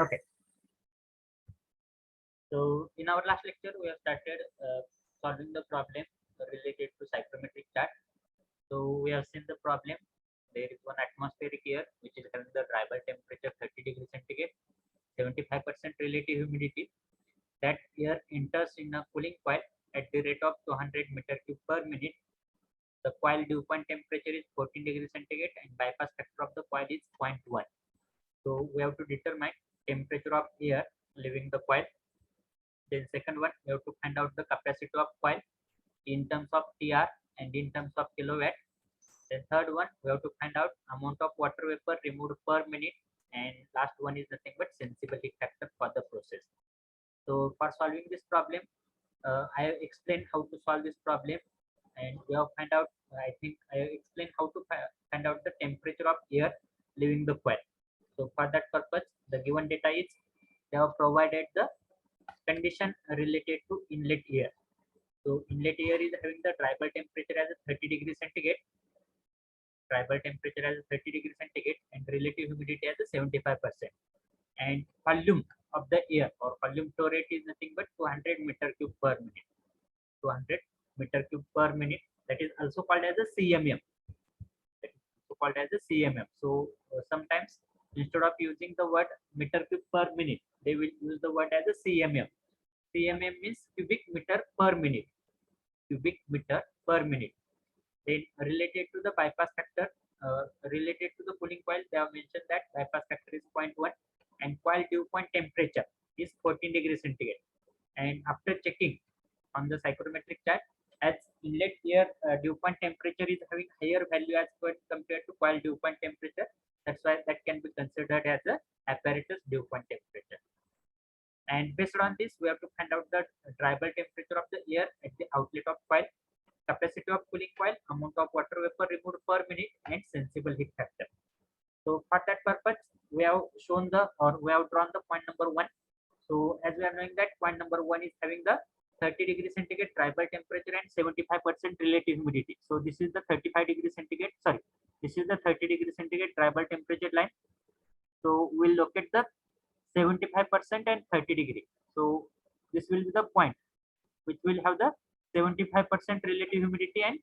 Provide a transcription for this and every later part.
Okay. So in our last lecture, we have started solving the problem related to psychrometric chart. So we have seen the problem. There is one atmospheric air which is having the drivable temperature 30 degrees centigrade, 75% relative humidity. That air enters in a cooling coil at the rate of 200 meter cube per minute. The coil dew point temperature is 14 degrees centigrade and bypass factor of the coil is 0.1. So we have to determine temperature of air leaving the coil. Then second one, we have to find out the capacity of coil in terms of TR and in terms of kilowatt. Then third one, we have to find out amount of water vapor removed per minute. And last one is nothing but sensible heat factor for the process. So for solving this problem, I have explained how to solve this problem, and we have find out. I think I have explained how to find out the temperature of air leaving the coil. So for that purpose, the given data is they have provided the condition related to inlet air. So inlet air is having the drivable temperature as a 30 degrees centigrade, drivable temperature as a 30 degrees centigrade, and relative humidity as a 75%. And volume of the air or volume flow rate is nothing but 200 meter cube per minute. 200 meter cube per minute. That is also called as a CMM. That is also called as a CMM. So sometimes instead of using the word meter cube per minute, they will use the word as a CMM. CMM means cubic meter per minute. Cubic meter per minute. Then related to the bypass factor, related to the cooling coil, they have mentioned that bypass factor is 0.1 and coil dew point temperature is 14 degrees centigrade. And after checking on the psychrometric chart, as inlet air dew point temperature is having higher value as compared to coil dew point temperature, that's why that can be considered as a apparatus dew point temperature. And based on this, we have to find out the drivable temperature of the air at the outlet of coil, capacity of cooling coil, amount of water vapor removed per minute, and sensible heat factor. So for that purpose, we have shown the or we have drawn the point number one. So as we are knowing that point number one is having the 30 degrees centigrade drivable temperature and 75% relative humidity. So this is the 35 degrees centigrade. Sorry, this is the 30 degrees centigrade drivable temperature line. So we'll locate the 75% and 30 degree. So this will be the point which will have the 75% relative humidity and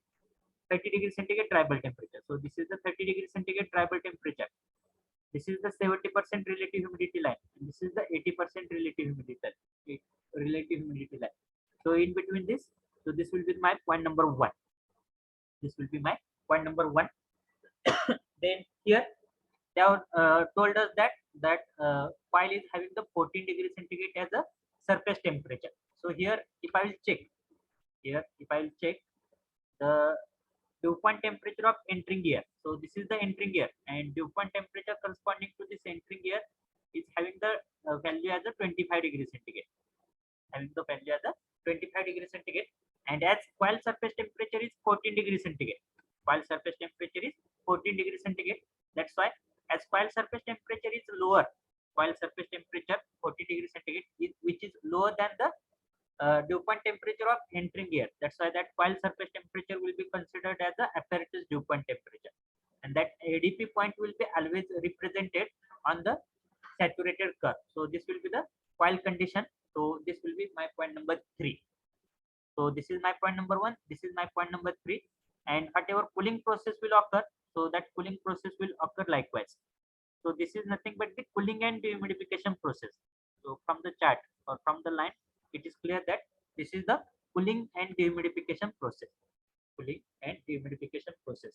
30 degrees centigrade drivable temperature. So this is the 30 degrees centigrade drivable temperature. This is the 70% relative humidity line. And this is the 80% relative humidity line. So in between this, so this will be my point number one. This will be my point number one. Then here they have told us that coil is having the 14 degrees centigrade as a surface temperature. So here if I will check, the dew point temperature of entering air. So this is the entering air, and dew point temperature corresponding to this entering air is having the value as a 25 degrees centigrade. Having the value as a 25 degrees centigrade, and as coil surface temperature is 14 degrees centigrade. Coil surface temperature is 14 degrees centigrade. That's why as coil surface temperature is lower, coil surface temperature 40 degrees centigrade is, which is lower than the dew point temperature of entering air. That's why that coil surface temperature will be considered as the apparatus dew point temperature, and that ADP point will be always represented on the saturated curve. So this will be the coil condition. So this will be my point number three. So this is my point number one. This is my point number three. And whatever cooling process will occur, so that cooling process will occur likewise. So this is nothing but the cooling and dehumidification process. So from the chart or from the line, it is clear that this is the cooling and dehumidification process. Cooling and dehumidification process.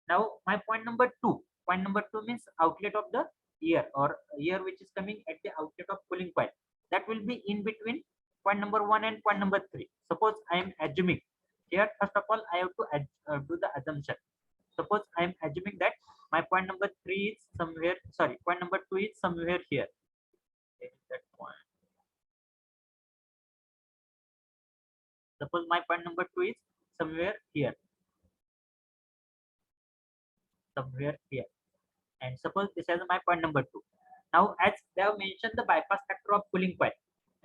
Now my point number two. Point number two means outlet of the air or air which is coming at the outlet of cooling coil. That will be in between point number one and point number three. Suppose I am assuming here, first of all, I have to do the assumption. Suppose I am assuming that my point number three is somewhere, sorry, point number two is somewhere here. That point. Suppose my point number two is somewhere here. Somewhere here. And suppose this is my point number two. Now, as they have mentioned the bypass factor of cooling coil,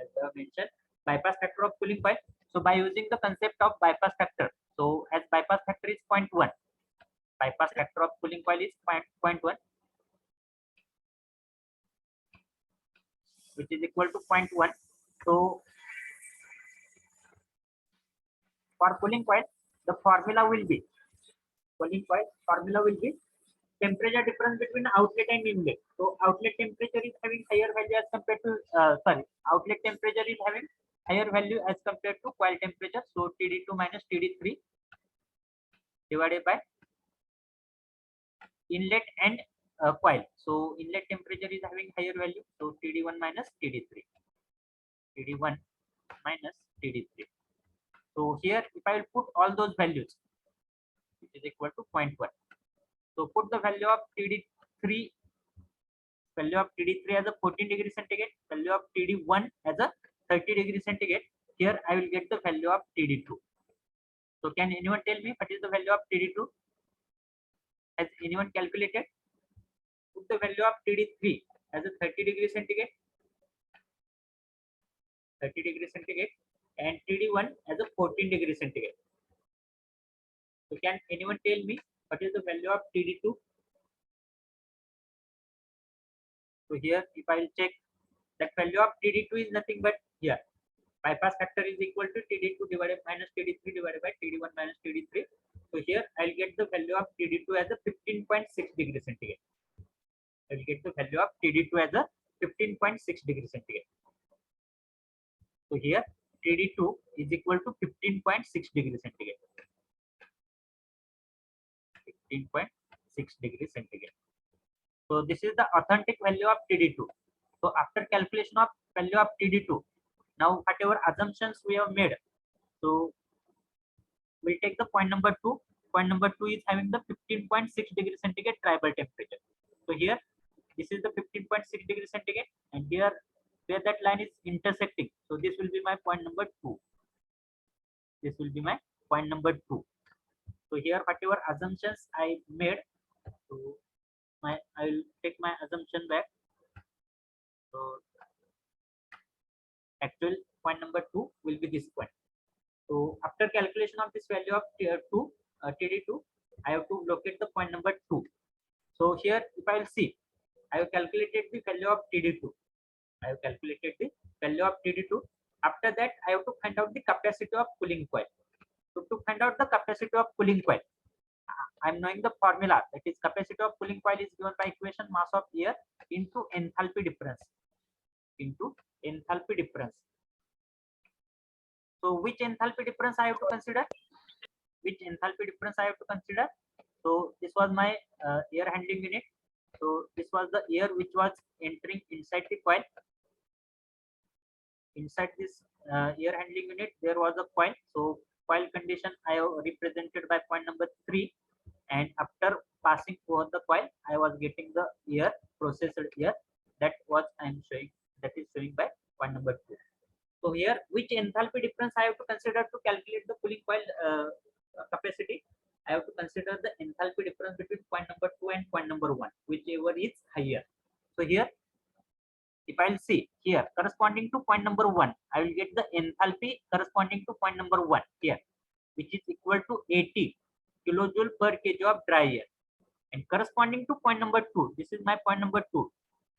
as they have mentioned bypass factor of cooling coil. So by using the concept of bypass factor, so as bypass factor is 0.1, bypass factor of cooling coil is 0.1. which is equal to 0.1. So for cooling coil, the formula will be temperature difference between outlet and inlet. So outlet temperature is having higher value as compared to outlet temperature is having higher value as compared to coil temperature. So TD2 minus TD3 divided by inlet and coil. So inlet temperature is having higher value. So TD1 minus TD3. TD1 minus TD3. So here if I will put all those values, which is equal to 0.1. So put the value of TD3 as a 14 degree centigrade, value of TD1 as a 30 degree centigrade. Here I will get the value of TD2. So can anyone tell me what is the value of TD2? Has anyone calculated? Put the value of TD3 as a 30 degree centigrade, and TD1 as a 14 degree centigrade. So can anyone tell me what is the value of TD2? So here if I will check, that value of TD2 is nothing but here bypass factor is equal to TD2 divided minus TD3 divided by TD1 minus TD3. So here I'll get the value of TD2 as a 15.6 degree centigrade. I will get the value of TD2 as a 15.6 degree centigrade. So here TD2 is equal to 15.6 degree centigrade. 15.6 degree centigrade. So this is the authentic value of TD2. So after calculation of value of TD2, now whatever assumptions we have made, so we'll take the point number 2. Point number 2 is having the 15.6 degree centigrade tribal temperature. So here this is the 15.6 degree centigrade, and here where that line is intersecting, so this will be my point number 2. This will be my point number 2. So here whatever assumptions I made, so I will take my assumption back. So actual point number 2 will be this point. So after calculation of this value of TD2, I have to locate the point number 2. So here if I will see, I have calculated the value of TD2. After that, I have to find out the capacity of cooling coil. So to find out the capacity of cooling coil, I am knowing the formula, that is capacity of cooling coil is given by equation mass of air into enthalpy difference. So which enthalpy difference I have to consider? So this was my air handling unit. So this was the air which was entering inside the coil. Inside this air handling unit, there was a coil. So coil condition I have represented by point number 3. And after passing over the coil, I was getting the air, processed air. That was I am showing. That is showing by point number 2. So here, which enthalpy difference I have to consider to calculate the cooling coil capacity? I have to consider the enthalpy difference between point number 2 and point number 1, whichever is higher. So here, if I'll see here corresponding to point number 1, I will get the enthalpy corresponding to point number 1 here, which is equal to 80 kilojoule per kg of dry air. And corresponding to point number 2, this is my point number 2.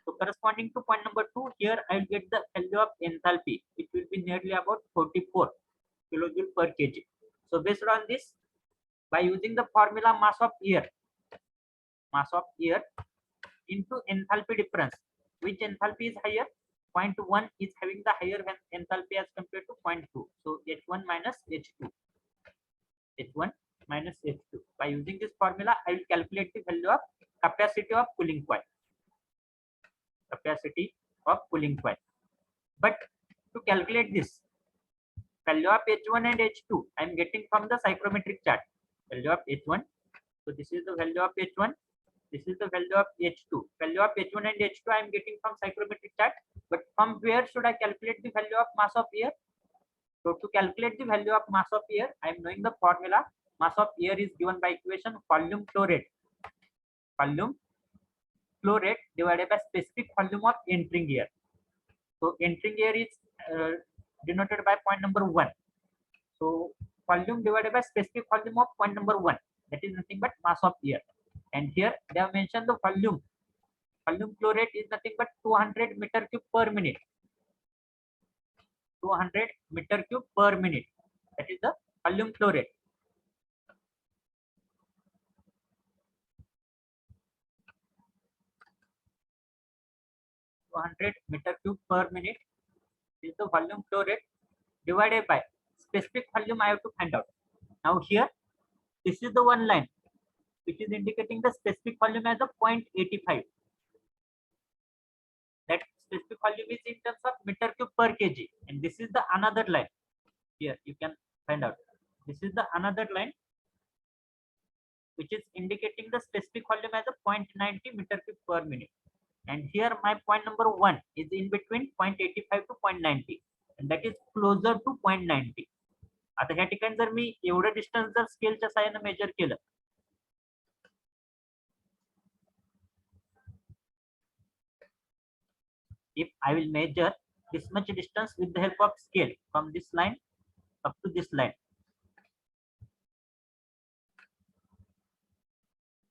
So corresponding to point number 2, here I will get the value of enthalpy, which will be nearly about 44 kilojoule per kg. So based on this, by using the formula mass of air into enthalpy difference, which enthalpy is higher? Point 1 is having the higher enthalpy as compared to point 2. So H1 minus H2. By using this formula, I will calculate the value of capacity of cooling coil. But to calculate this value of H1 and H2, I am getting from the psychrometric chart. Value of H1. So this is the value of H1. This is the value of H2. Value of H1 and H2 I am getting from psychrometric chart. But from where should I calculate the value of mass of air? So to calculate the value of mass of air, I am knowing the formula. Mass of air is given by equation volume flow rate divided by specific volume of entering air. So entering air is denoted by point number 1. So volume divided by specific volume of point number 1, that is nothing but mass of air. And here they have mentioned the volume flow rate is nothing but 200 meter cube per minute. 200 meter cube per minute. That is the volume flow rate. Meter cube per minute is the volume flow rate divided by specific volume I have to find out. Now here, this is the one line which is indicating the specific volume as a 0.85. That specific volume is in terms of meter cube per kg, and this is the another line. Here you can find out. This is the another line which is indicating the specific volume as a 0.90 meter cube per minute. And here my point number 1 is in between 0.85 to 0.90, and that is closer to 0.90. आता ह्या ठिकाणी जर मी एवढं distance जर स्केलच्या साहाय्याने major केलं, if I will measure this much distance with the help of scale from this line up to this line,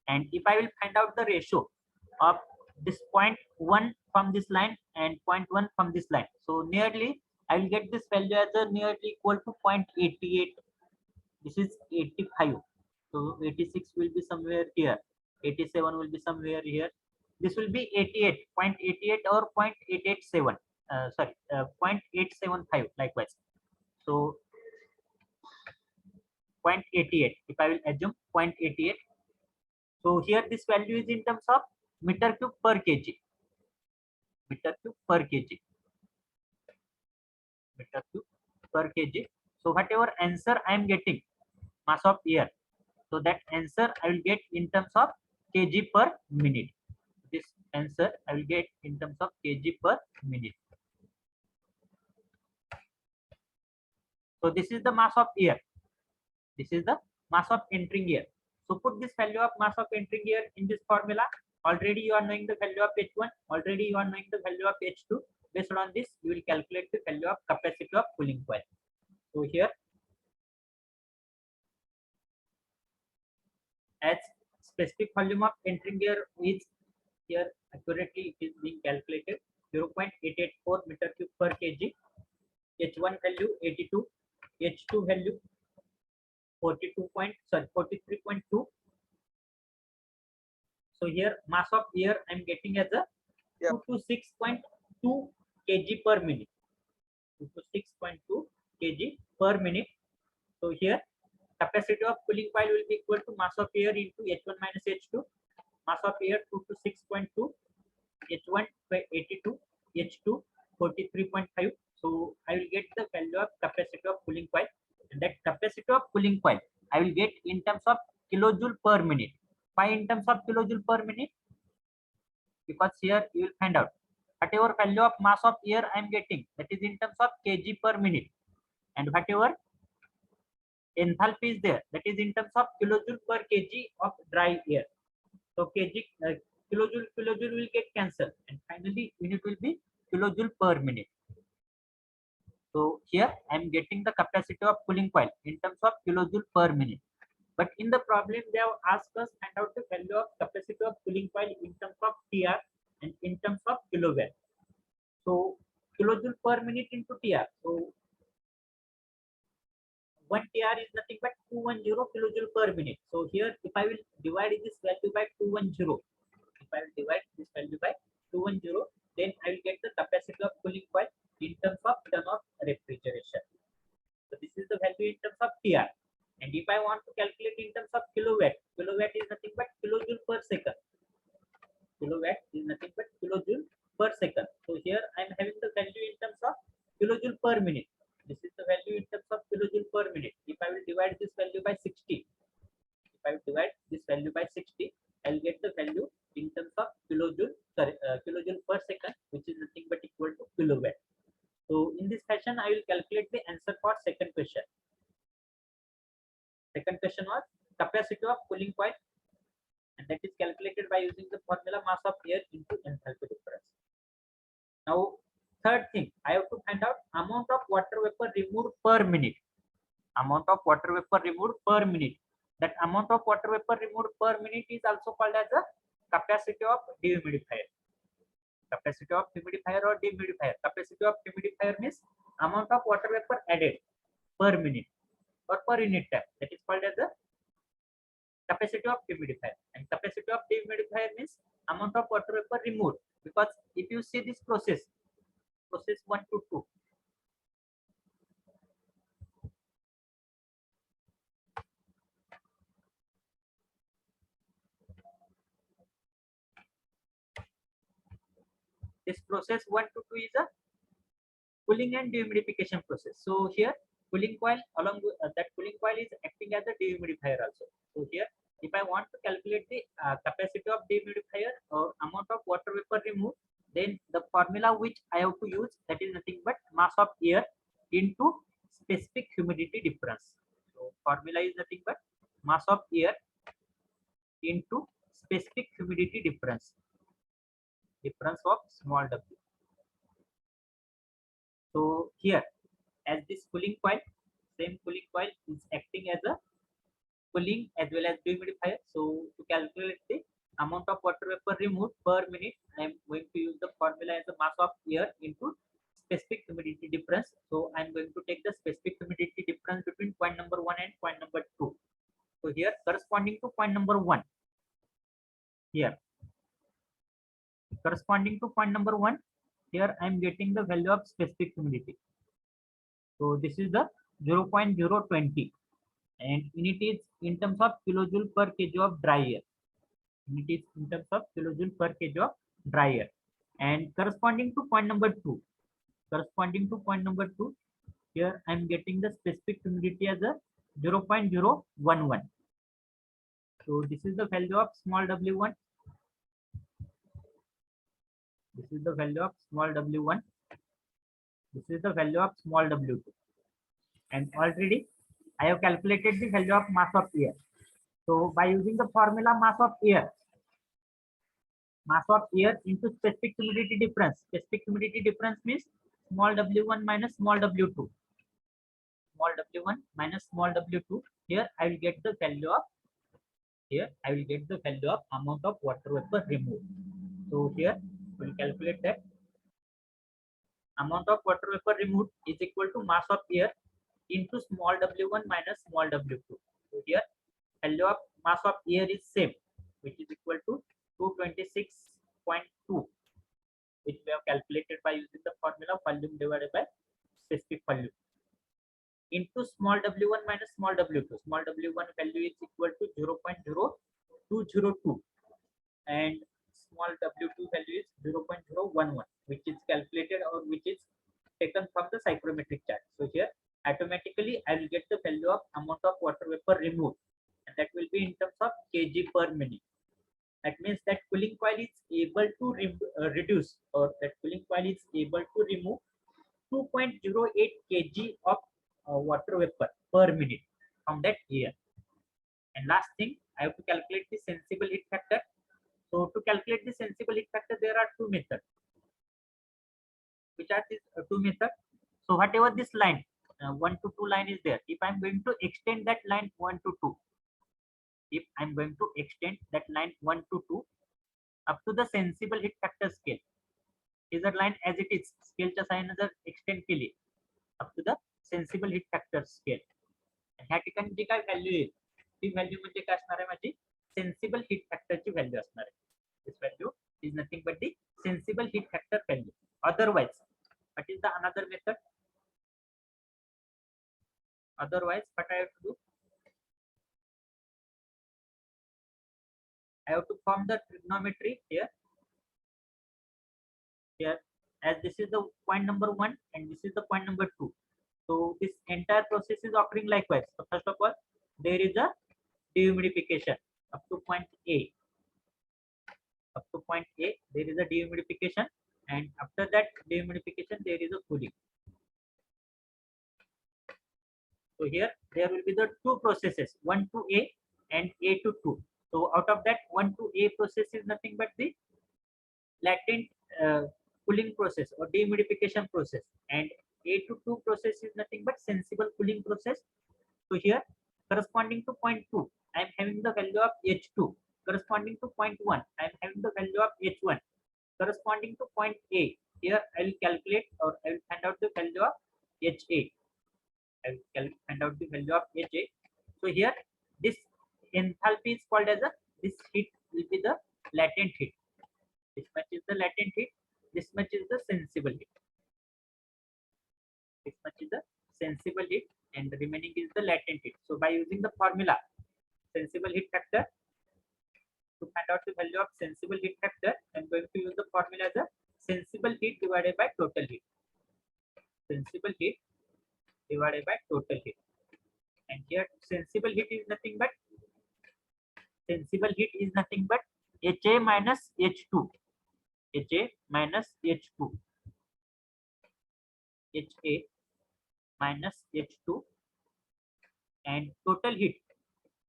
and if I will find out the ratio of this 0.1 from this line and 0.1 from this line, so nearly I will get this value as a nearly equal to 0.88. This is 85, so 86 will be somewhere here, 87 will be somewhere here, this will be 88.88 or 0.887, 0.875 likewise. So 0.88, if I will assume 0.88, so here this value is in terms of meter cube per kg, meter cube per kg, meter cube per kg. So whatever answer I am getting, mass of air, so that answer I will get in terms of kg per minute. This answer I will get in terms of kg per minute. So this is the mass of air, this is the mass of entering air. So put this value of mass of entering air in this formula. Already you are knowing the value of H1, already you are knowing the value of H2. Based on this, you will calculate the value of capacity of cooling coil. So here, as specific volume of entering air is here accurately, it is being calculated 0.884 meter cube per kg. H1 value 82, H2 value 43.2. So here mass of air I am getting as a 226.2 kg per minute. 226.2 kg per minute. So here capacity of cooling coil will be equal to mass of air into H1 minus H2. Mass of air 226.2, H1 by 82, H2 43.5. So I will get the value of capacity of cooling coil, and that capacity of cooling coil I will get in terms of kilojoule per minute. Why in terms of kilojoule per minute? Because here you will find out whatever value of mass of air I am getting, that is in terms of kg per minute, and whatever enthalpy is there, that is in terms of kilojoule per kg of dry air. So kilojoule will get cancelled, and finally unit will be kilojoule per minute. So here I am getting the capacity of cooling coil in terms of kilojoule per minute. But in the problem they have asked us find out the value of capacity of cooling coil in terms of TR and in terms of kilowatt. So kilojoule per minute into TR. So 1 TR is nothing but 210 kilojoule per minute. So here if I will divide this value by 210, if I will divide this value by 210, then I will get the capacity of cooling coil in terms of ton of refrigeration. So this is the value in terms of TR. And if I want to calculate in terms of kilowatt, kilowatt is nothing but kilojoule per second. Kilowatt is nothing but kilojoule per second. So here I am having the value in terms of kilojoule per minute. This is the value in terms of kilojoule per minute. If I will divide this value by 60, if I will divide this value by 60, I will get the value in terms of kilojoule per second, which is nothing but equal to kilowatt. So in this fashion, I will calculate the answer for second question. Second question was capacity of cooling coil, and that is calculated by using the formula mass of air into enthalpy difference. Now, third thing, I have to find out amount of water vapor removed per minute. Amount of water vapor removed per minute. That amount of water vapor removed per minute is also called as the capacity of dehumidifier. Capacity of humidifier or dehumidifier. Capacity of humidifier means amount of water vapor added per minute or per unit time. That is called as the capacity of dehumidifier. And capacity of dehumidifier means amount of water vapor removed. Because if you see this process 1 to 2, this process 1 to 2 is a cooling and dehumidification process. So here cooling coil along with that cooling coil is acting as a dehumidifier also. So here if I want to calculate the capacity of dehumidifier or amount of water vapor removed, then the formula which I have to use, that is nothing but mass of air into specific humidity difference. So formula is nothing but mass of air into specific humidity difference of small w. So here, as this cooling coil, same cooling coil is acting as a cooling as well as dehumidifier. So to calculate the amount of water vapor removed per minute, I am going to use the formula as a mass of air into specific humidity difference. So I am going to take the specific humidity difference between point number 1 and point number 2. So here corresponding to point number 1, here corresponding to point number 1, here I am getting the value of specific humidity. So this is the 0.020 and unit is in terms of kilojoule per kg of dry air. Unit is in terms of kilojoule per kg of dry air. And corresponding to point number 2, here I am getting the specific humidity as a 0.011. So this is the value of small w1. This is the value of small w1. This is the value of small w2. And already I have calculated the value of mass of air. So by using the formula mass of air into specific humidity difference. Specific humidity difference means small w1 minus small w2. Small w1 minus small w2. Here I will get the value of amount of water vapor removed. So here we will calculate that amount of water vapor removed is equal to mass of air into small w1 minus small w2. So here value of mass of air is same, which is equal to 226.2, which we have calculated by using the formula volume divided by specific volume, into small w1 minus small w2. Small w1 value is equal to 0.0202 and small w2 value is 0.011, which is calculated or which is taken from the psychrometric chart. So here automatically I will get the value of amount of water vapor removed, and that will be in terms of kg per minute. That means that cooling coil is able to reduce, or that cooling coil is able to remove 2.08 kg of water vapor per minute from that air. And last thing, I have to calculate the sensible heat factor. So to calculate the sensible heat factor, there are two methods. Which are these two methods? So whatever this line 1 to 2 line is there, if I'm going to extend that line 1 to 2, if I'm going to extend that line 1 to 2 up to the sensible heat factor scale, is that line as it is scale sign जर extend केली up to the sensible heat factor scale, ह्या ठिकाणी जी काय value येईल ती value म्हणजे काय असणार आहे माझी सेन्सिबल हीट फॅक्टरची व्हॅल्यू असणार आहे. This value is nothing but the sensible heat factor value. Otherwise what is the another method? Otherwise what I have to do, I have to form the trigonometry here as this is the point number 1 and this is the point number 2. So this entire process is occurring likewise. So first of all there is a dehumidification up to point A. There is a dehumidification, and after that dehumidification there is a cooling. So here there will be the two processes, 1 to A and A to 2. So out of that 1 to A process is nothing but the latent cooling process or dehumidification process, and A to 2 process is nothing but sensible cooling process. So here corresponding to point 2 I am having the value of H2, corresponding to point 1 I am having the value of H1, corresponding to point A here I will calculate or I will find out the value of HA. I will find out the value of HA. So here this enthalpy is called as this heat will be the latent heat. This much is the latent heat. This much is the sensible heat. This much is the sensible heat, and the remaining is the latent heat. So by using the formula sensible heat factor, to find out the value of sensible heat factor, I'm going to use the formula as a sensible heat divided by total heat. Sensible heat divided by total heat. And here sensible heat is nothing but HA minus H2. HA minus H2. HA minus H2, and total heat.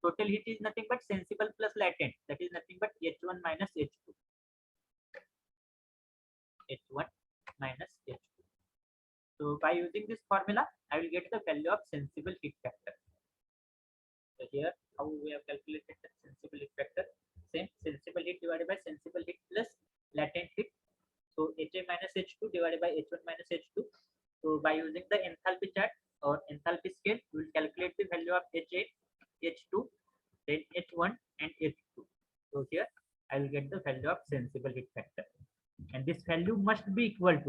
Total heat is nothing but sensible plus latent. That is nothing but H1 minus H2. H1 minus H2. So by using this formula, I will get the value of sensible heat factor. So here, how we have calculated the sensible heat factor? Same, sensible heat divided by sensible heat plus latent heat. So HA minus H2 divided by H1 minus H2. So by using the enthalpy chart or enthalpy scale, we will calculate the value of HA, H2, then H1 and H2. So here I will get the value of sensible heat factor, and this value must be equal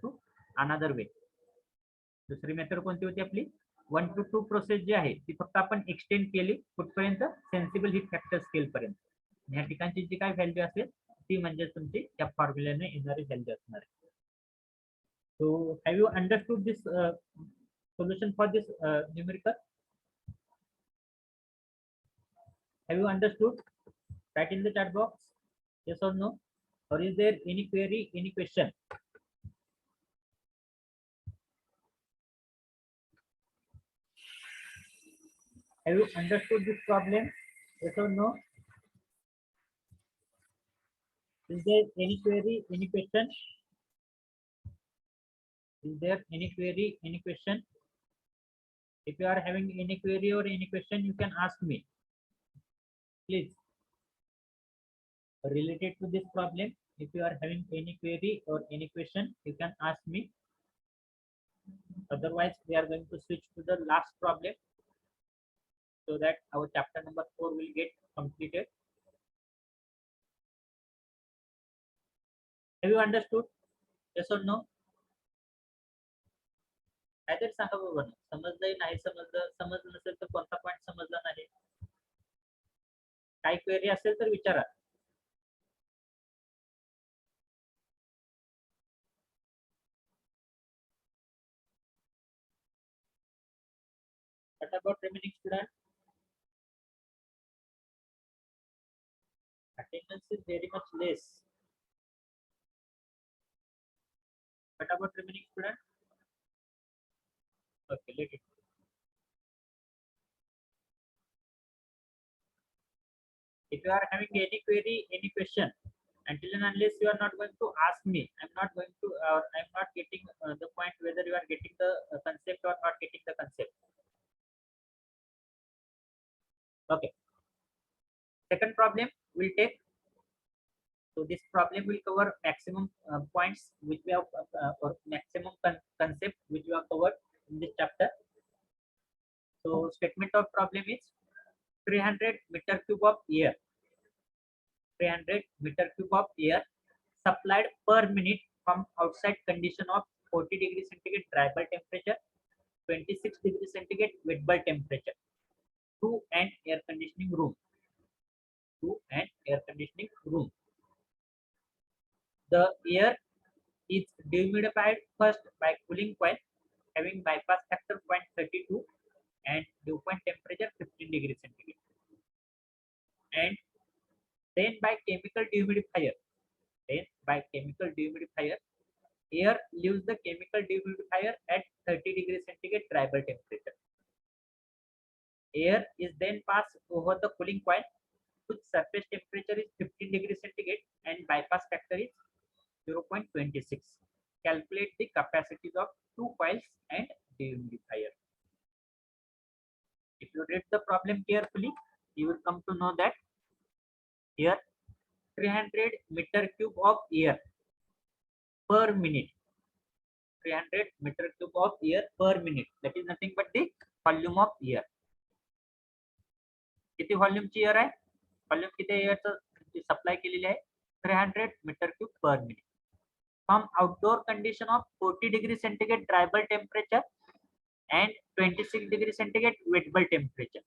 to another way. दुसरी method कोणती होती आपली 1 to 2 process जी आहे ती फक्त आपण extend केली कुठपर्यंत सेन्सिबल हीट फॅक्टर स्केल पर्यंत. या ठिकाणची जी काय व्हॅल्यू असेल ती म्हणजे तुमची त्या फॉर्म्युल्याने येणारी व्हॅल्यू असणार आहे. So have you understood this solution for this numerical? Have you understood? Write in the chat box, yes or no, or is there any query, any question? Have you understood this problem, yes or no? Is there any query, any question? Is there any query, any question? If you are having any query or any question, you can ask me, please, related to this problem. If you are having any query or any question, you can ask me. Otherwise, we are going to switch to the last problem so that our chapter number 4 will get completed. Have you understood? Yes or no? काहीतरी सांगा बाबा, समजलंय नाही समजलं, समजलं नसेल तर कोणता point समजला नाही, काही क्वेरी असेल तर विचारा. What about remaining student? Attendance is very much less. What about remaining student? Okay, let it. If you are having any query, any question, until and unless you are not going to ask me, I'm not getting the point whether you are getting the concept or not getting the concept. Okay. Second problem we'll take. So this problem will cover maximum points which we have or maximum concept which we have covered in this chapter. So statement of problem is 300 meter cube of air. 300 meter cube of air supplied per minute from outside condition of 40 degree centigrade dry bulb temperature, 26 degree centigrade wet bulb temperature to an air conditioning room. The air is dehumidified first by cooling coil having bypass factor 0.32 and dew point temperature 15 degree centigrade, and then by chemical dehumidifier. Air leaves the chemical dehumidifier at 30 degree centigrade dry bulb temperature. Air is then passed over the cooling coil whose surface temperature is 15 degree centigrade and bypass factor is 0.26. Calculate the capacities of two coils and dehumidifier. If you read the problem carefully, you will come to know that here 300 meter cube of air per minute. 300 meter cube of air per minute. That is nothing but the volume of air. किती व्हॉल्यूमची air आहे? Volume किती एअरचं supply केलेली आहे? 300 meter cube per minute. From outdoor condition of 40 degree centigrade dry bulb temperature and 26 degree centigrade wet bulb temperature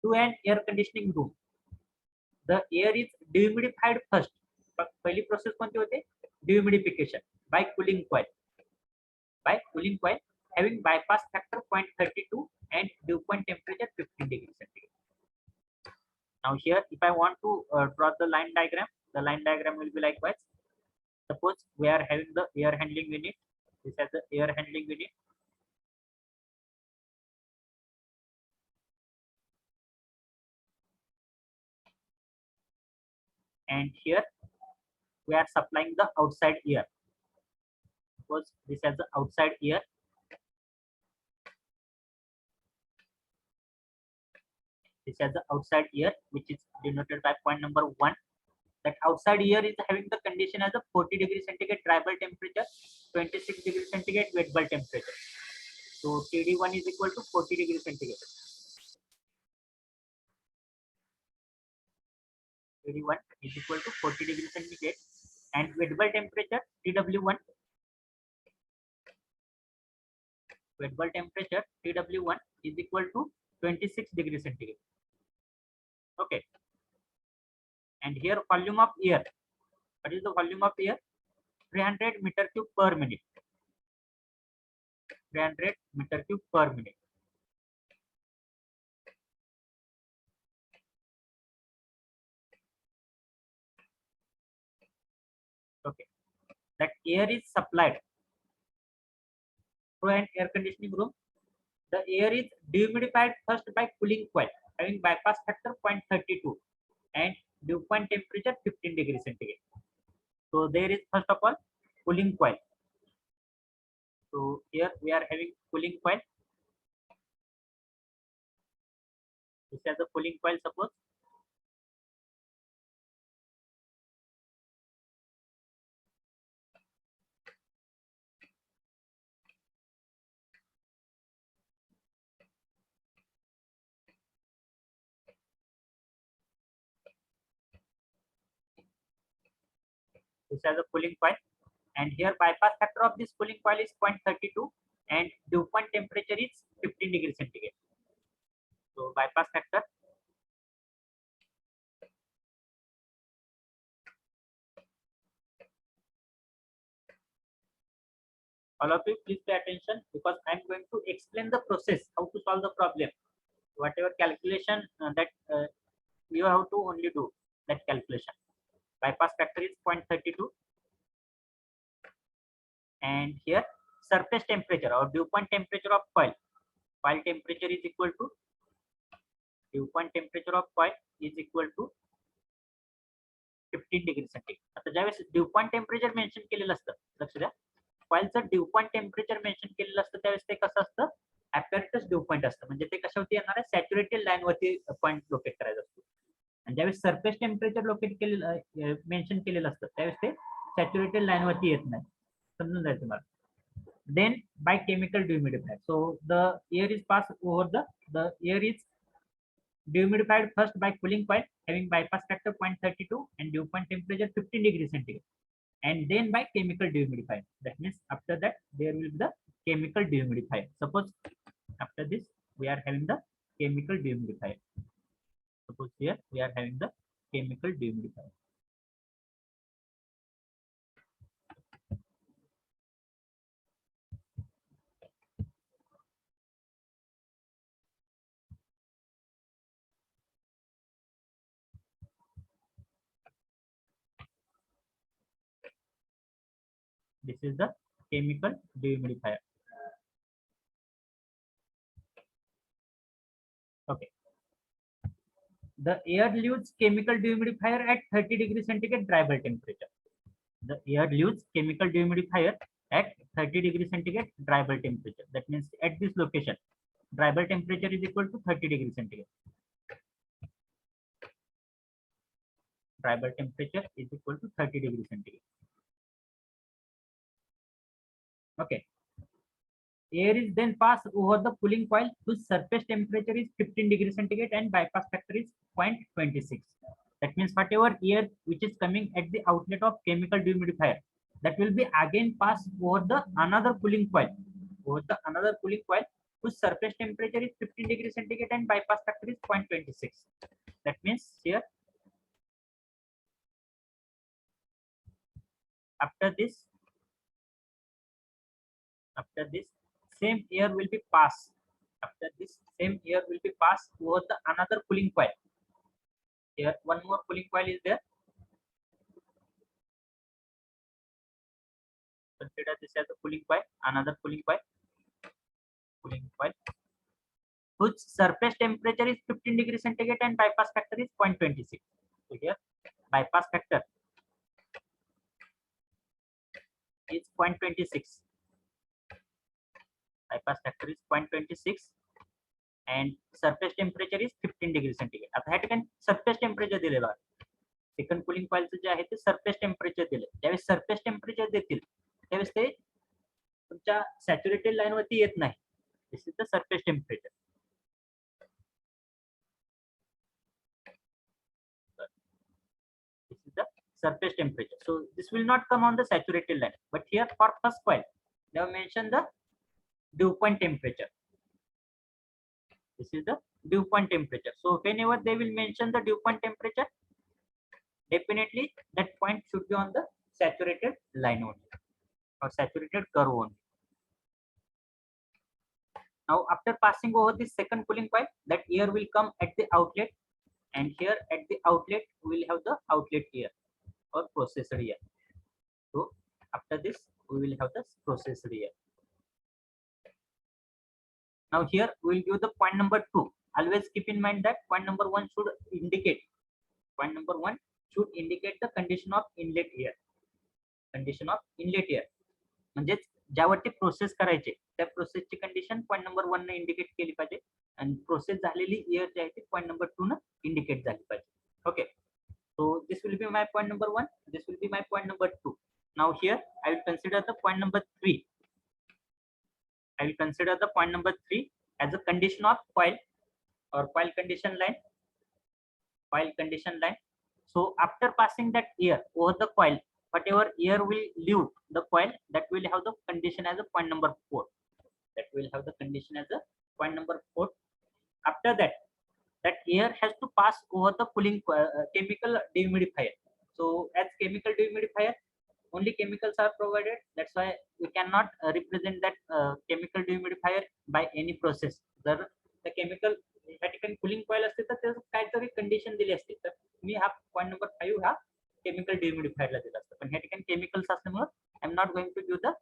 to an air conditioning room. The air is dehumidified first. पहिली process कोणती होते? Dehumidification by cooling coil. By cooling coil having bypass factor 0.32 and dew point temperature 15 degree centigrade. Now here, if I want to draw the line diagram, the line diagram will be likewise. Suppose we are having the air handling unit. This is the air handling unit. And here we are supplying the outside air. Suppose this is the outside air. This is the outside air, which is denoted by point number 1. That outside air is having the condition as a 40 degree centigrade dry bulb temperature, 26 degree centigrade wet bulb temperature. So TD1 is equal to 40 degree centigrade. TD1 is equal to 40 degree centigrade, and wet bulb temperature TW1. Wet bulb temperature TW1 is equal to 26 degree centigrade. Okay. And here volume of air. What is the volume of air? 300 meter cube per minute. 300 meter cube per minute. Okay. That air is supplied through an air conditioning room. The air is dehumidified first by cooling coil having bypass factor 0.32 and dew point temperature 15 degree centigrade. So there is first of all cooling coil. So here we are having cooling coil. This is the cooling coil, suppose. This is the cooling coil, and here bypass factor of this cooling coil is 0.32 and dew point temperature is 15 degree centigrade. So bypass factor all of you please pay attention, because I am going to explain the process how to solve the problem. Whatever calculation that you have to only do that calculation. Bypass factor is 0.32, and here surface temperature or dew point temperature of coil. Coil temperature is equal to dew point temperature of coil is equal to 15 degree centigrade. आता ज्यावेळेस due point temperature mention केलेलं असतं, लक्ष द्या, कॉइलचं due point temperature mention केलेलं असतं, त्यावेळेस ते कसं असतं, ऍपॅरेटस ड्यू पॉइंट असतं, म्हणजे ते कशावरती येणार आहे, सॅच्युरेटेड लाईन वरती पॉइंट लोकेट करायचा असतो. आणि ज्यावेळेस सरफेस टेम्परेचर लोकेट केलेलं मेन्शन केलेलं असतं, त्यावेळेस ते सॅच्युरेटेड लाईन वरती येत नाही. समजून जाईल तुम्हाला. Then by chemical dehumidifier, so the air is passed over the air is dehumidified first by cooling coil having bypass factor 0.32 and dew point temperature 15 degree centigrade, and then by chemical dehumidifier. That means after that there will be the chemical dehumidifier. Suppose after this we are having the chemical dehumidifier. Suppose here we are having the chemical dehumidifier. This is the chemical dehumidifier. Okay. The air leaves chemical dehumidifier at 30 degree centigrade dry bulb temperature. The air leaves chemical dehumidifier at 30 degree centigrade dry bulb temperature. That means at this location, dry bulb temperature is equal to 30 degree centigrade. Dry bulb temperature is equal to 30 degree centigrade. Okay. Air is then passed over the cooling coil whose surface temperature is 15 degrees centigrade and bypass factor is 0.26. That means whatever air which is coming at the outlet of chemical dehumidifier, that will be again passed over the another cooling coil, whose surface temperature is 15 degrees centigrade and bypass factor is 0.26. That means here after this same air will be passed. After this same air will be passed over the another cooling coil. Here one more cooling coil is there. Consider this as a cooling coil, another cooling coil, whose surface temperature is 15 degrees centigrade and bypass factor is 0.26. So here bypass factor is 0.26. Bypass factor is 0.26 and surface temperature is 15 degrees centigrade. आता ह्या ठिकाणी surface temperature दिलेलं आहे. Second cooling कॉइलचं जे आहे ते surface temperature दिले. ज्यावेळेस surface temperature देतील त्यावेळेस ते तुमच्या सॅच्युरेटेड लाईन वरती येत नाही. This is the surface temperature. This is the surface temperature. So this will not come on the saturated line. But here for first coil, they have mentioned the dew point temperature. This is the dew point temperature. So whenever they will mention the dew point temperature, definitely that point should be on the saturated line only or saturated curve only. Now after passing over this second cooling coil, that air will come at the outlet, and here at the outlet we will have the outlet air or processor air. So after this we will have the processor air. Now here we will give the point number 2. Always keep in mind that point number 1 should indicate the condition of inlet air. Condition of inlet air म्हणजे ज्यावरती process करायचे त्या प्रोसेसची condition point number 1 ने indicate केली पाहिजे आणि process झालेली air जी आहे ती पॉईंट नंबर 2 ने इंडिकेट झाली पाहिजे. Okay, so this will be my point number 1, this will be my point number 2. Now here I will consider the point number 3. I will consider the point number 3 as a condition of coil or coil condition line. So after passing that air over the coil, whatever air will leave the coil, that will have the condition as a point number 4. That will have the condition as a point number 4. After that, that air has to pass over the cooling chemical dehumidifier. So as chemical dehumidifier, only chemicals are provided. That's why we cannot represent that chemical dehumidifier by any process. जर the chemical ह्या ठिकाणी cooling coil असते तर त्याचं काहीतरी condition दिली असते. तर मी हा पॉईंट नंबर 5 हा केमिकल डिह्युमिडिफायरला दिला असतं. पण ह्या ठिकाणी केमिकल्स असल्यामुळे I am not going to give the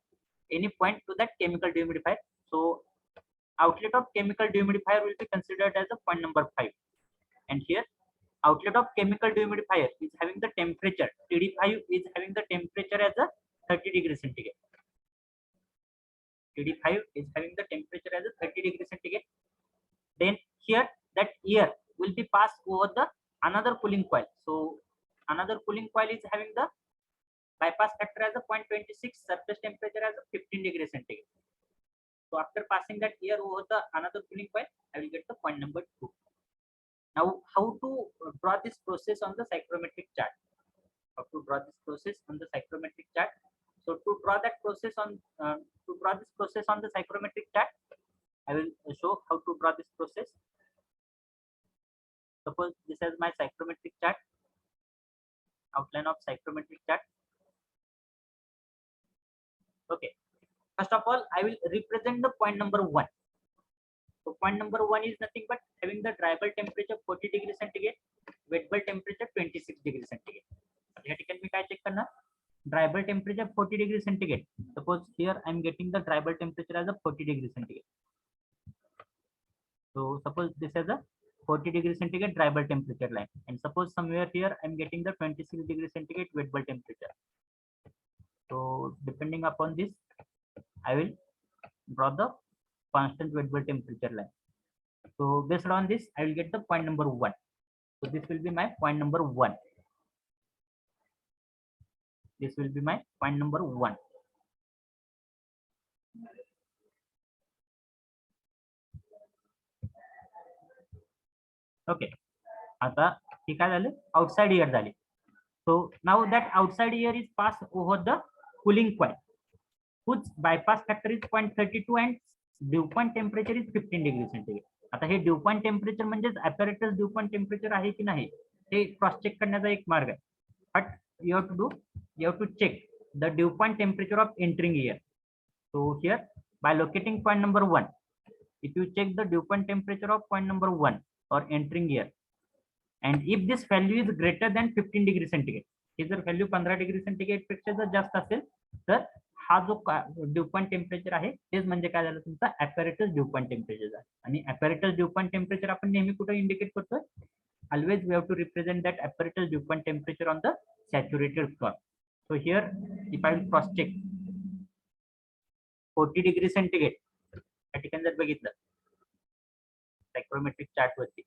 any point to that chemical dehumidifier. So outlet of chemical dehumidifier will be considered as a point number 5. And here outlet of chemical dehumidifier is having the temperature, TD5 is having the temperature as a 30 degrees centigrade. TD5 is having the temperature as a 30 degrees centigrade. Then here that air will be passed over the another cooling coil. So another cooling coil is having the bypass factor as a 0.26, surface temperature as a 15 degrees centigrade. So after passing that air over the another cooling coil, I will get the point number 2. Now how to draw this process on the psychrometric chart? So to draw that process on the psychrometric chart, I will show how to draw this process. Suppose this is my psychrometric chart, outline of psychrometric chart. Okay, first of all I will represent the point number 1. So point number 1 is nothing but having the dry bulb temperature 40 degrees centigrade, wet bulb temperature 26 degrees centigrade. ह्या ठिकाणी मी काय check करणार, dry bulb temperature 40 degrees centigrade. Suppose here I am getting the dry bulb temperature as a 40 degrees centigrade. So suppose this is a 40 degrees centigrade dry bulb temperature line, and suppose somewhere here I am getting the 26 degrees centigrade wet bulb temperature. So depending upon this, I will draw the constant wet bulb temperature line. So based on this, I will get the point number 1. So this will be my point number 1. This will be my point number 1. Okay, आता हे काय झालं, outside air झाले. So now that outside air is pass over the cooling coil whose bypass factor is 0.32 and dew point temperature is 15 degree centigrade. आता हे due point temperature म्हणजेच apparatus dew point temperature आहे की नाही हे cross check करण्याचा एक मार्ग आहे. But you have to check the dew point temperature of entering air. So here by locating point number 1, if you check the dew point temperature of point number 1 or entering air, and if this value is greater than 15 degree centigrade, हे जर value 15 degree centigrade पेक्षा जर जास्त असेल तर हा जो due point temperature आहे तेच म्हणजे काय झालं तुमचा ॲपॅरेटस ड्यू पॉइंट टेम्परेचर झालं. आणि ॲपॅरेटस ड्यू पॉइंट टेम्परेचर आपण नेहमी कुठे इंडिकेट करतोय, always we have to represent that apparatus dew point temperature on the saturated floor. So here if I will cross check 40 degree centigrade, या ठिकाणी जर बघितलं सायक्रोमेट्रिक चार्ट वरती,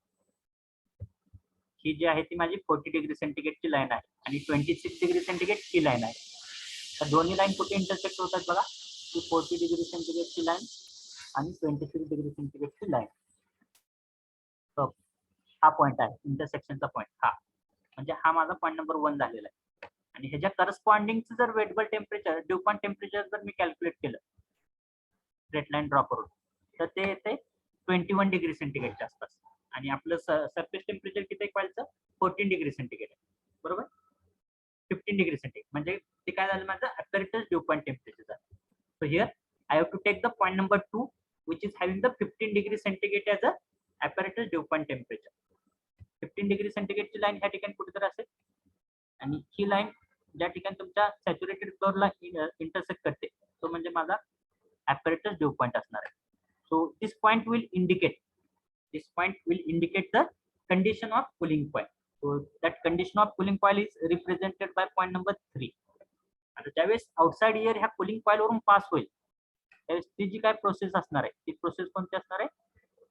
ही जी आहे ती माझी 40 डिग्री सेंटीग्रेडची लाईन आहे आणि 26 डिग्री सेंटीग्रेड ही लाईन आहे. तर दोन्ही लाईन कुठे इंटरसेक्ट होतात बघा, ती 40 डिग्री सेंटीग्रेडची लाईन आणि 26 डिग्री सेंटीग्रेडची लाईन. तर हा पॉईंट आहे इंटरसेक्शनचा पॉईंट, हा म्हणजे हा माझा पॉईंट नंबर 1 झालेला आहे. आणि ह्याच्या करस्पॉन्डिंगचं जर wettable temperature due point temperature जर मी कॅल्क्युलेट केलं स्ट्रेट लाईन ड्रॉ करून, तर ते येते 21 डिग्री सेंटीग्रेडच्या आसपास. आणि आपलं सरफेस टेम्परेचर किती आहे कॉइलचं, 14 डिग्री सेंटीग्रेड आहे, बरोबर. 15 डिग्री सेंटीग्रेड म्हणजे ते काय झालं माझं ॲपॅरेटस ड्यू पॉइंट टेम्परेचर झालं. So here I have to take the point number 2 which is having the 15 degree centigrade as a apparatus dew point temperature. 15 degree सेंटीग्रेडची लाईन ह्या ठिकाणी कुठेतरी असेल आणि ही लाईन ज्या ठिकाणी तुमच्या सॅच्युरेटेड फ्लोअरला इंटरसेक्ट करते तो म्हणजे माझा apparatus dew point असणार आहे. So this point will indicate the condition of cooling coil. So that condition of cooling coil is represented by point number 3. आता ज्यावेळेस आउटसाइड एअर ह्या कूलिंग कॉइल वरून पास होईल त्यावेळेस ती जी काय प्रोसेस असणार आहे ती प्रोसेस कोणती असणार आहे,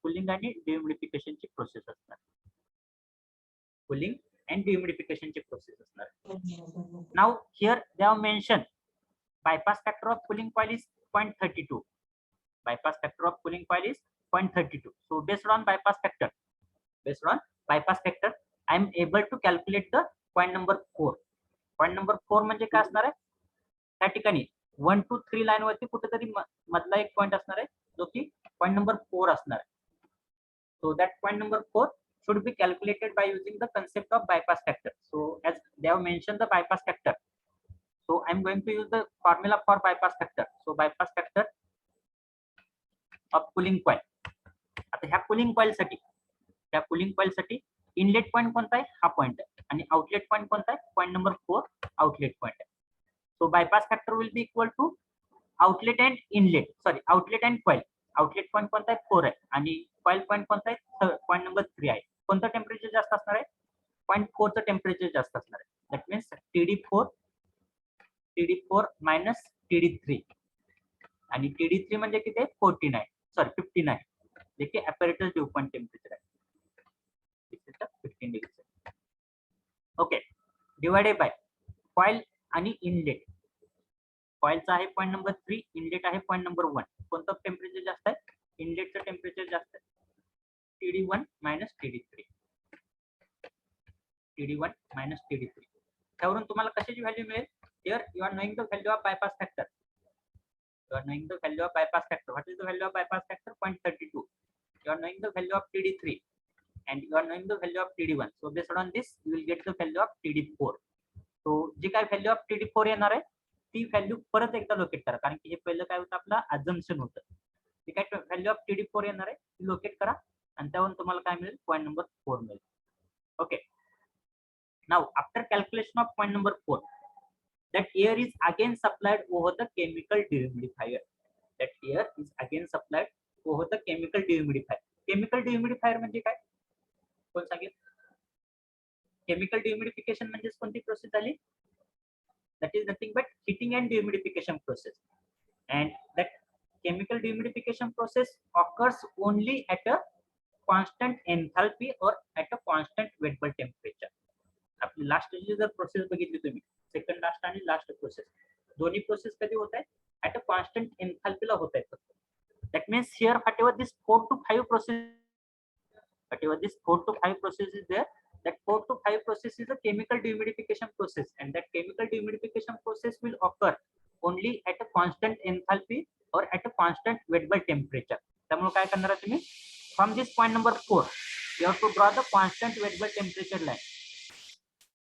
कूलिंग आणि डिह्युमिडिफिकेशनची प्रोसेस असणार. कूलिंग अँड डिह्युमिडिफिकेशनची प्रोसेस असणार. Now here they have mention bypass factor of cooling coil is 0.32. Bypass factor of cooling coil is 0.32. So based on bypass factor, I am able to calculate the point number 4. Point number 4 म्हणजे काय असणार आहे, त्या ठिकाणी 1 to 3 line वरती कुठेतरी मधला एक पॉइंट असणार आहे जो की पॉइंट नंबर 4 असणार आहे. So that point number 4 should be calculated by using the concept of bypass factor. So as they have mentioned the bypass factor, so I'm going to use the formula for bypass factor. So bypass factor of cooling coil. आता ह्या cooling coil साठी inlet point कोणता आहे, हा point आहे, आणि outlet point कोणता आहे, पॉइंट नंबर 4 आउटलेट पॉइंट आहे. So bypass factor will be equal to outlet and inlet, sorry outlet and coil. Outlet point कोणता आहे, 4 आहे, आणि कॉइल पॉइंट कोणता आहे, पॉइंट नंबर 3 आहे. कोणतं टेम्परेचर जास्त असणार आहे, पॉइंट 4 चं टेम्परेचर जास्त असणार आहे. That means TD4 minus TD3, आणि TD3 म्हणजे किती आहे, 14 आहे, सॉरी 15 आहे, जे की ॲपॅरेटस ड्यू पॉइंट टेम्परेचर आहे. 15 degree. Okay, divided by coil आणि इनलेट. कॉइलचा आहे पॉइंट नंबर 3, इनलेट आहे पॉइंट नंबर 1. कोणतं टेम्परेचर जास्त आहे, इनलेटचं टेम्परेचर जास्त आहे. TD1 minus TD3, TD1 minus TD3. त्यावरून तुम्हाला कशाची व्हॅल्यू मिळेल, here you are knowing the value of bypass factor. You are knowing the value of bypass factor. What is the value of bypass factor? 0.32. You are knowing the value of TD3 and you are knowing the value of TD1. So based on this, you will get the value of TD4. So जी काय value of TD4 येणार आहे ती value परत एकदा locate करा, कारण की हे पहिलं काय होतं आपलं अझम्पशन होतं. जी काय व्हॅल्यू ऑफ TD4 येणार आहे ती लोकेट करा आणि त्यावरून तुम्हाला काय मिळेल, पॉईंट नंबर 4 मिळेल. Okay, now after calculation of point number 4, that air is again supplied over the chemical dehumidifier. Chemical dehumidifier म्हणजे काय, कोण सांगेल? केमिकल डिह्युमिडिफिकेशन म्हणजे कोणती प्रोसेस झाली, that is nothing but heating and dehumidification process, and that chemical dehumidification process occurs only at a constant enthalpy or at a constant wet bulb temperature. आपली last जर process बघितली तुम्ही, सेकंड लास्ट आणि last process, दोन्ही process कधी होत आहेत, at a constant एन्थाल्पीला होत आहेत. That means here what ever this 4 to 5 process whatever this 4 to 5 process is there, that 4 to 5 process is a chemical dehumidification process, and that chemical dehumidification process will occur only at a constant enthalpy or at a constant wet bulb temperature. त्यामुळे काय करणार आहे तुम्ही, from this point number 4 you have to draw the constant wet bulb temperature line.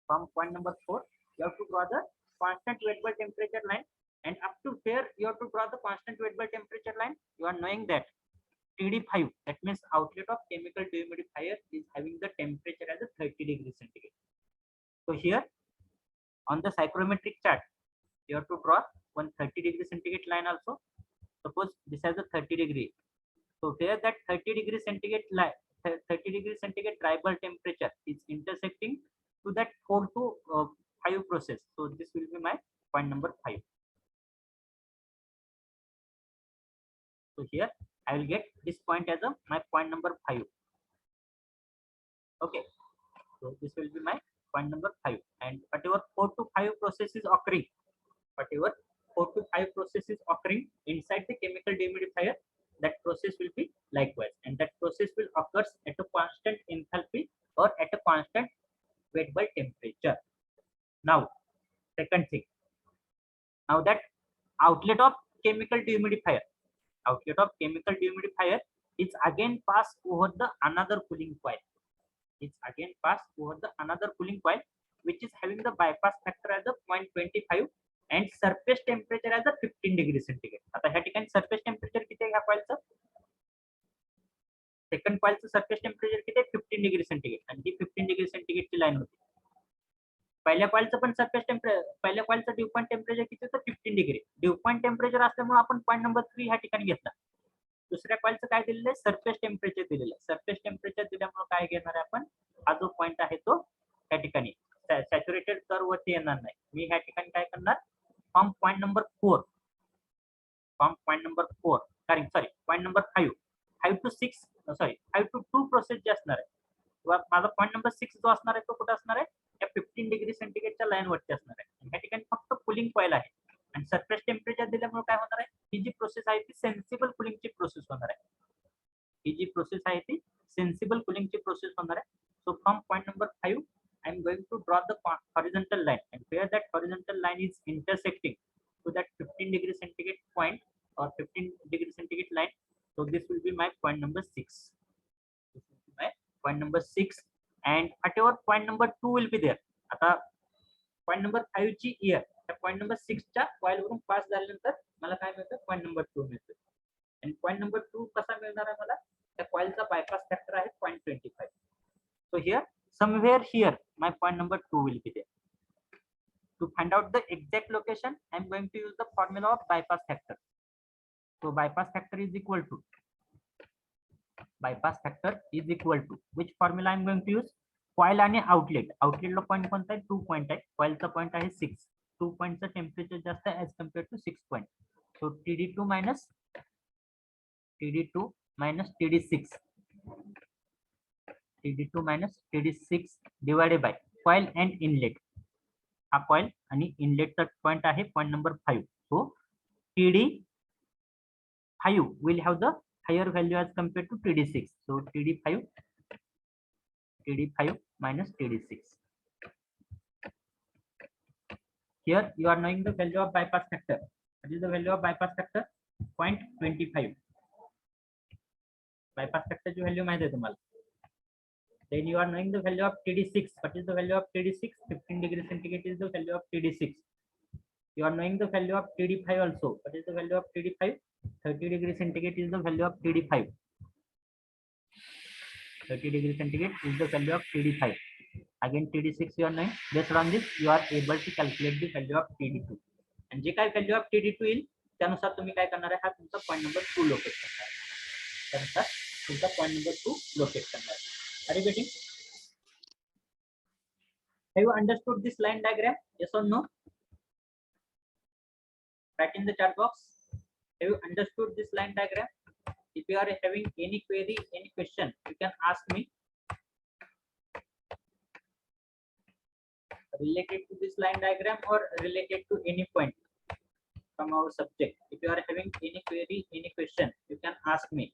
From point number 4 you have to draw the constant wet bulb temperature line, and up to here you have to draw the constant wet bulb temperature line. You are knowing that TD5, that means outlet of chemical dehumidifier, is having the temperature as a 30 degrees centigrade. So here on the psychrometric chart you have to draw one 30 degree centigrade line also. Suppose this has a 30 degree, so here that 30 degree centigrade line, 30 degree centigrade dry bulb temperature is intersecting to that 4 to 5 process. So this will be my point number 5. So here I will get this point as a my point number 5. Okay, so this will be my point number 5, and whatever 4 to 5 process is occurring, whatever 4 to 5 process is occurring inside the chemical dehumidifier, that process will be likewise, and that process will occur at a constant enthalpy or at a constant wet bulb temperature. Now second thing, now that outlet of chemical dehumidifier, outlet of chemical dehumidifier is again passed over the another cooling coil. It's again passed over the another cooling coil, which is having the bypass factor as a 0.25 and surface temperature as a 15 degree centigrade. आता ह्या ठिकाणी surface temperature किती आहे ह्या कॉइलचं, second कॉइलचं surface temperature किती आहे 15 degree centigrade, आणि ही 15 degree centigrade ची लाईन होती. पहिल्या कॉइलचं पण surface temperature, पहिल्या कॉइलचं ड्यू पॉइंट टेम्परेचर किती होतं 15 डिग्री. ड्यू पॉइंट टेम्परेचर असल्यामुळे आपण पॉइंट नंबर 3 ह्या ठिकाणी घेतला. दुसऱ्या कॉइलचं काय दिलेलं आहे, सरफेस टेम्परेचर दिलेलं आहे. सरफेस टेम्परेचर दिल्यामुळे काय घेणार आहे आपण, हा जो पॉइंट आहे तो त्या ठिकाणी सॅच्युरेटेड कर्व वरती येणार नाही. मी ह्या ठिकाणी काय करणार, from point number 4, from point number 4 sorry point number 5 to 6 sorry 5 to 2 process जे असणार आहे, किंवा माझा पॉइंट नंबर 6 जो असणार आहे तो कुठे असणार आहे, या 15 डिग्री सेंटीग्रेडच्या लाईन वरती असणार आहे. ह्या ठिकाणी फक्त कूलिंग कॉइल आहे, आणि सरफेस टेम्परेचर दिल्यामुळे काय होणार आहे, ही जी प्रोसेस आहे ती सेन्सिबल कूलिंगची प्रोसेस होणार आहे. ही जी प्रोसेस आहे ती सेन्सिबल कूलिंगची प्रोसेस होणार आहे. So from point number 5 I am going to draw the horizontal line, and where that horizontal line is intersecting to that 15 degree centigrade point or 15 degree centigrade line. So this will be my point number 6. This will be my point number 6, and whatever point number 2 will be there. आता point number 5 ची ear त्या point number 6 च्या coil वरून पास झाल्यानंतर मला काय मिळतं, point number 2 मिळतं. आणि point number 2 कसा मिळणार आहे मला, त्या कॉइलचा बायपास फॅक्टर आहे 0.25. So here somewhere here my point number 2 will be there. To find out the exact location I am going to use the formula of bypass factor. So bypass factor is equal to which formula I am going to use, coil आणि outlet. आउटलेटला point कोणता आहे, 2 point आहे, कॉइलचा point आहे 6. 2 पॉइंटचं temperature जास्त आहे as compared to 6 point. So TD2 minus TD6, TD2 minus TD6 divided by coil and inlet. हा coil आणि inletचा point आहे point number 5. So TD5 will have the higher value as compared to TD6. So TD5 minus TD6. Here you are knowing the value of bypass factor. What is the value of bypass factor? 0.25. bypass factor ची value माहिती आहे तुम्हाला. Then you are knowing the value of TD6. What is the value of TD6? 15 degree centigrade is the value of TD6. You are knowing the value of TD5 also. What is the value of TD5? 30 degree centigrade is the value of TD5. 30 degree centigrade is the value of TD5. Again TD6 you are knowing. Based on this you are able to calculate the value of TD2. And जे काय value of TD2 येईल त्यानुसार तुम्ही काय करणार आहे, हा तुमचा point number 2 locate करणार आहे. त्यानुसार तुमचा point number 2 लोकेट करणार आहे. Are you getting? Have you understood this line diagram? Yes or no? Write in the chat box. Have you understood this line diagram? If you are having any query, any question, you can ask me related to this line diagram or related to any point from our subject. If you are having any query, any question, you can ask me.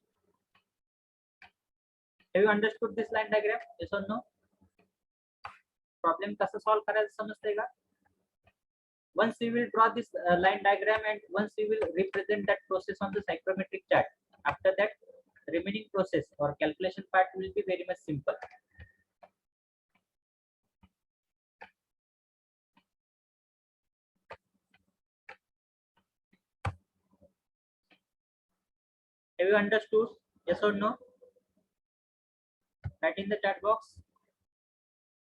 Have you understood this line diagram? Yes or no? Problem कसं solve करायचं समजतंय का? Once we will draw this line diagram and once we will represent that process on the psychrometric chart, after that remaining process or calculation part will be very much simple. Have you understood? Yes or no? Write in the chat box.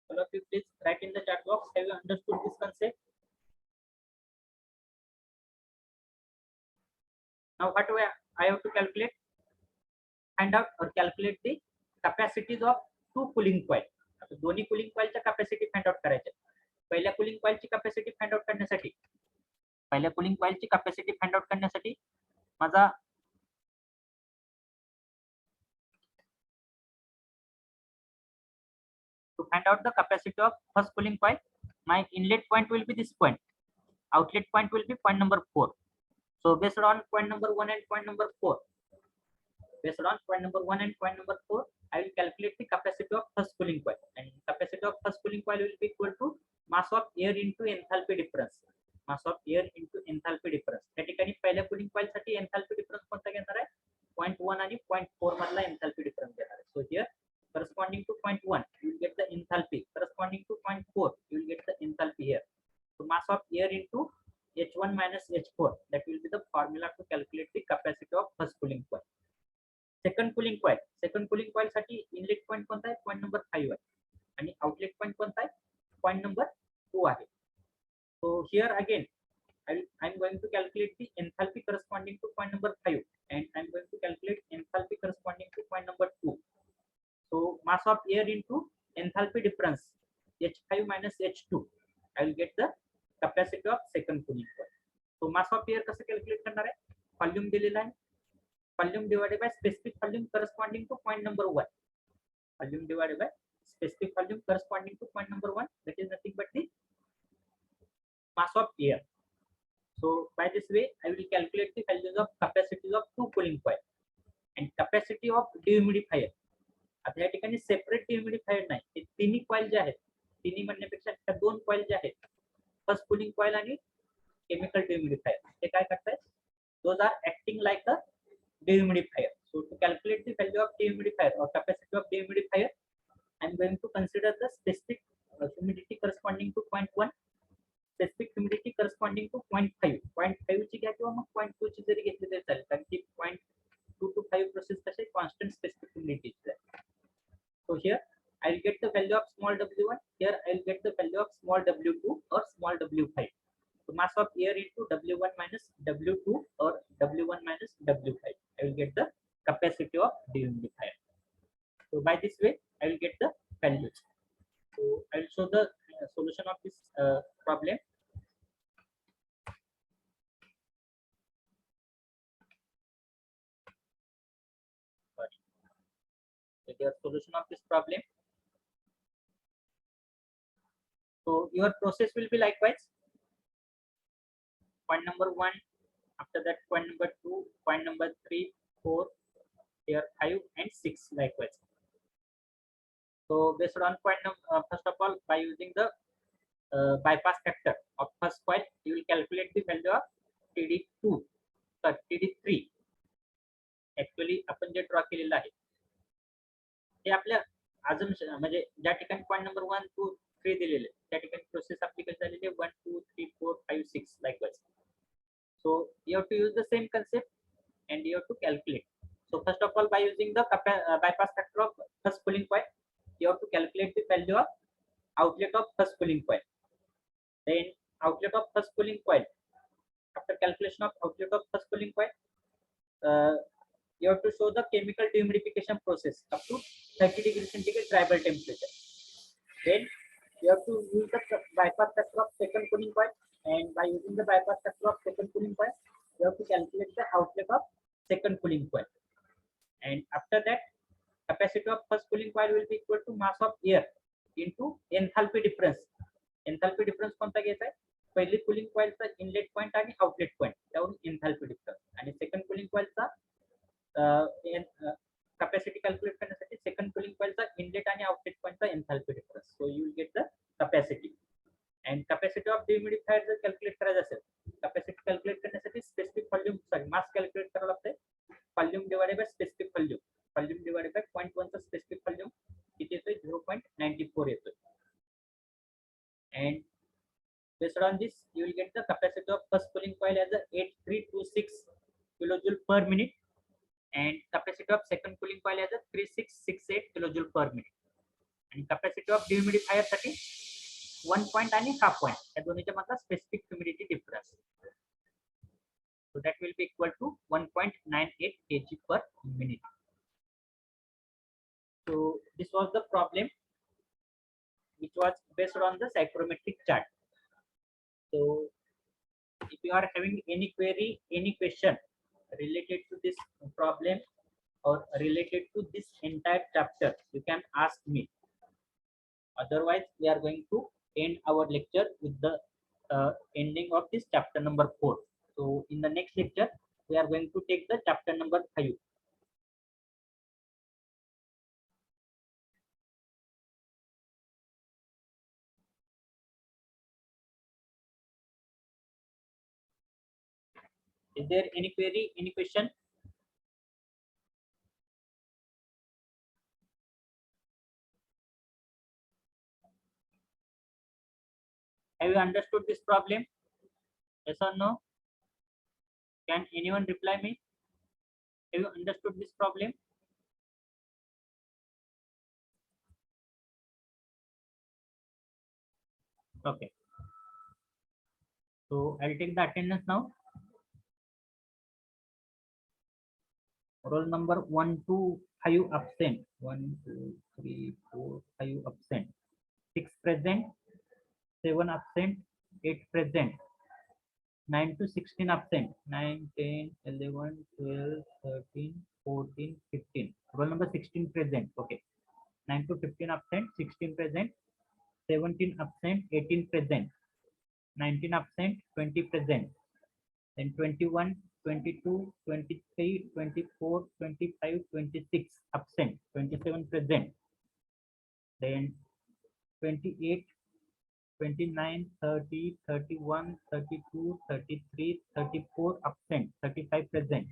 All of you please write in the chat box. Have you understood this concept? Now what way I have to calculate? Find out or calculate the capacities of two cooling coil. आता दोन्ही cooling coil च्या capacity find out करायच्या. पहिल्या cooling coil ची capacity find out करण्यासाठी माझा to find out the capacity of first cooling coil, my inlet point will be this point, outlet point will be point number 4. So based on point number 1 and point number 4, I will calculate the capacity of first cooling coil, and capacity of first cooling coil will be equal to mass of air into enthalpy difference. त्या ठिकाणी पहिल्या cooling coil साठी enthalpy difference कोणता घेणार आहे? 0.1 आणि 0.4 मधला enthalpy difference घेणार आहे. So here corresponding to 0.1 you will get the enthalpy, corresponding to 0.4 you will get the enthalpy here. So mass of air into H1 minus H4, that will be the formula to calculate the capacity of first cooling coil. Second cooling coil साठी inlet point कोणता आहे? Point number 5 आहे आणि outlet point कोणता आहे? Point number 2 आहे. So here again I'm going to calculate the enthalpy corresponding to point number 5 and I'm going to calculate enthalpy corresponding to point number 2. So mass of air into enthalpy difference H5 minus H2, I will get the capacity of second cooling coil. So mass of air कसं calculate करणार आहे? Volume दिलेला आहे. Volume divided by specific volume corresponding to point number 1. Volume divided by specific volume corresponding to point number 1, that is nothing but the mass of air. So by this way I will calculate the values of capacities of two cooling coil and capacity of dehumidifier. आता या ठिकाणी separate dehumidifier नाही, हे तिन्ही coil जे आहेत, तिन्ही म्हणण्यापेक्षा त्या दोन कॉइल जे आहेत, फर्स्ट कूलिंग कॉइल आणि केमिकल dehumidifier, ते काय करतात? Those are acting like a dehumidifier. So to calculate the value of dehumidifier or capacity of dehumidifier, I am going to consider the specific humidity corresponding to 0.1, specific humidity corresponding to 0.5. 0.5 ची घ्या किंवा मग 0.2 ची जरी घेतली तरी चालेल, कारण की 0.2 to 5 process कसे constant specific humidity आहे. So here I will get the value of small w1, here I will get the value of small w2 or small w5. So mass of air into w1 minus w2 or w1 minus w5, I will get the capacity of dehumidifier. So by this way I will get the values. So I will show the solution of this problem. So the solution of this problem. So your process will be likewise. Point number 1, after that point number 2, point number 3, 4, here 5 and 6 likewise. So based on point number, first of all, by using the bypass factor of first coil, you will calculate the value of TD2, TD3. Actually आपण जे draw केलेलं आहे ते आपल्या assumption म्हणजे ज्या ठिकाणी point number 1, 2, 3 दिलेले त्या ठिकाणी प्रोसेस आपली कशी झालेली आहे 1, 2, 3, 4, 5, 6 likewise. So you have to use the same concept and you have to calculate. So first of all, by using the bypass factor of first cooling coil, you have to calculate the value of outlet of first cooling coil. Then outlet of first cooling coil, after calculation of outlet of first cooling coil, you have to show the chemical dehumidification process up to 30 degrees centigrade tribal temperature. Then you have to use the bypass factor of second cooling coil, and by using the bypass factor of second cooling coil, you have to calculate the outlet of second cooling coil. And after that, capacity of first cooling coil will be equal to mass of air into enthalpy difference. Enthalpy difference कोणता घ्यायचा आहे? पहिली cooling coil चा inlet point आणि outlet point त्यावरून enthalpy difference, आणि second cooling coil चा capacity calculate करण्यासाठी सेकंड कुलिंग कॉइलचा इनलेट आणि आउटलेट पॉइंटचा enthalpy difference. So you will get the capacity. And capacity of dehumidifier जर कॅल्क्युलेट करायचं असेल, कॅपॅसिटी कॅल्क्युलेट करण्यासाठी specific volume sorry mass calculate करावं लागतंय. Volume divided by specific volume. Volume divided by 0.1 चा स्पेसिफिक व्हॉल्यूम किती येतोय 0.94 येतोय. And based on this, you will get the capacity of first cooling coil as a 8326 kilojoule per minute, and capacity of second cooling coil as a 3668 kilojoule per minute. And capacity of dehumidifier साठी 1 point आणि half point या दोन्हीच्या मधला specific humidity difference. So that will be equal to 1.98 kg per minute. So this was the problem which was based on the psychrometric chart. So if you are having any query, any question related to this problem or related to this entire chapter, you can ask me. Otherwise, we are going to end our lecture with the ending of this chapter number 4. So in the next lecture, we are going to take the chapter number 5. Is there any query, any question? Have you understood this problem? Yes or no? Can anyone reply me? Have you understood this problem? Okay. So I'll take the attendance now. Roll number 1, 2, 5 absent. 1, 2, 3, 4, 5 absent. 6 present. 7 absent. 8 present. 9 to 16 absent. 9, 10, 11, 12, 13, 14, 15. Roll number 16 present. Okay. 9 to 15 absent. 16 present. 17 absent. 18 present. 19 absent. 20 present. Then 21, 22, 23, 24, 25, 26 absent, 27 present. Then 28, 29, 30, 31, 32, 33, 34 absent, 35 present.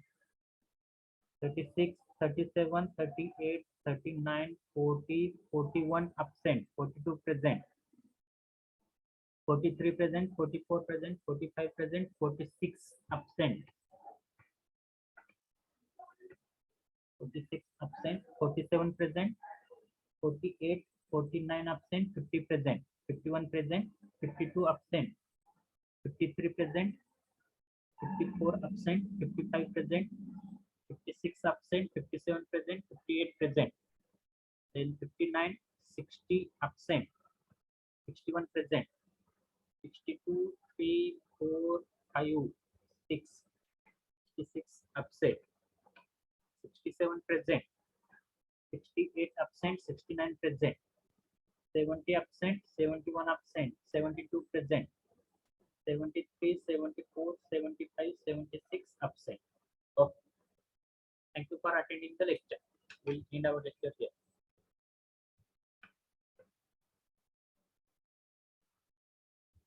36, 37, 38, 39, 40, 41 absent, 42 present. 43 present, 44 present, 45 present, 46 absent. 46 absent, 47 present, 48, 49 absent, 50 present, 51 present, 52 absent, 53 present, 54 absent, 55 present, 56 absent, 57 present, 58 present, then 59, 60 absent, 61 present, 62, 3, 4, 5, 6, 66 absent, 67 present, 68 absent, 69 present, 70 absent, 71 absent, 72 present, 73, 74, 75, 76 absent. Okay. Thank you for attending the lecture. We'll end our lecture here.